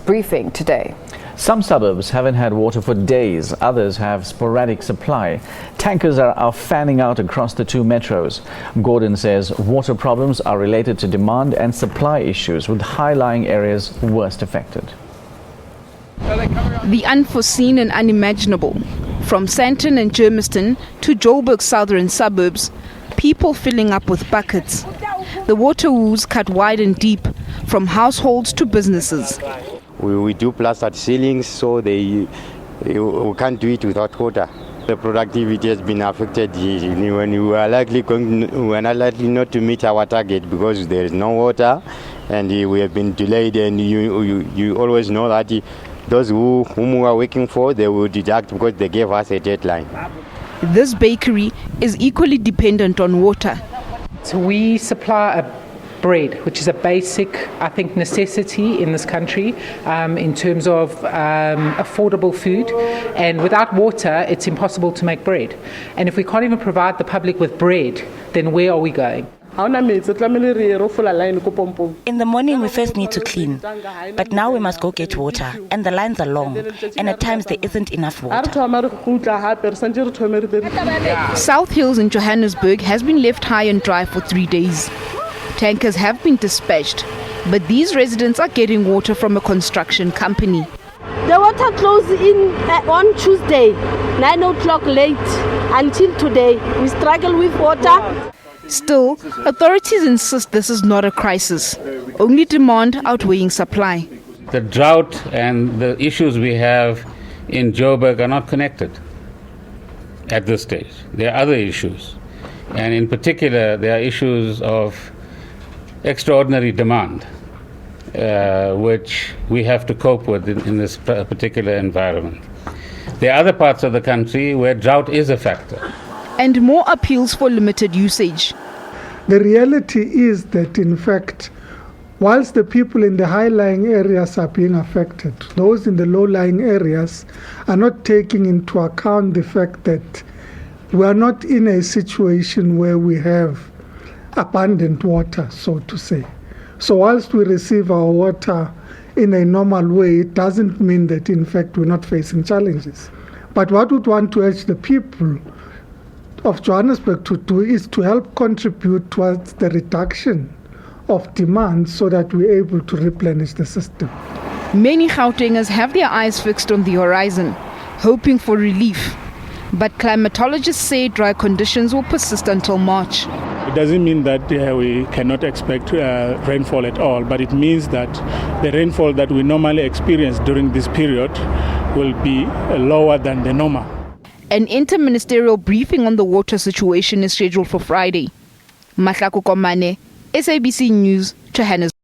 briefing today. Some suburbs haven't had water for days, others have sporadic supply. Tankers are fanning out across the two metros. Gordhan says water problems are related to demand and supply issues, with high-lying areas worst affected. The unforeseen and unimaginable. From Sandton and Germiston to Joburg's southern suburbs, people filling up with buckets. The water woes cut wide and deep, from households to businesses. We do plastered ceilings, so we can't do it without water. The productivity has been affected when we are not likely not to meet our target because there is no water, and we have been delayed. And you always know that those whom we are working for, they will deduct because they gave us a deadline. This bakery is equally dependent on water. So we supply bread, which is a basic, I think, necessity in this country in terms of affordable food. And without water, it's impossible to make bread. And if we can't even provide the public with bread, then where are we going? In the morning, we first need to clean, but now we must go get water, and the lines are long, and at times there isn't enough water. South Hills in Johannesburg has been left high and dry for 3 days. Tankers have been dispatched, but these residents are getting water from a construction company. The water closed in on Tuesday, 9 o'clock late, until today. We struggle with water. Still, authorities insist this is not a crisis, only demand outweighing supply. The drought and the issues we have in Joburg are not connected at this stage. There are other issues, and in particular, there are issues of extraordinary demand, which we have to cope with in this particular environment. There are other parts of the country where drought is a factor. And more appeals for limited usage. The reality is that, in fact, whilst the people in the high-lying areas are being affected, those in the low-lying areas are not taking into account the fact that we are not in a situation where we have abundant water, so to say. So whilst we receive our water in a normal way, it doesn't mean that, in fact, we're not facing challenges. But what we want to urge the people of Johannesburg to do is to help contribute towards the reduction of demand so that we're able to replenish the system. Many Gautengers have their eyes fixed on the horizon, hoping for relief. But climatologists say dry conditions will persist until March. It doesn't mean that we cannot expect rainfall at all, but it means that the rainfall that we normally experience during this period will be lower than the normal. An interministerial briefing on the water situation is scheduled for Friday. Mahlako Komane, SABC News, Johannesburg.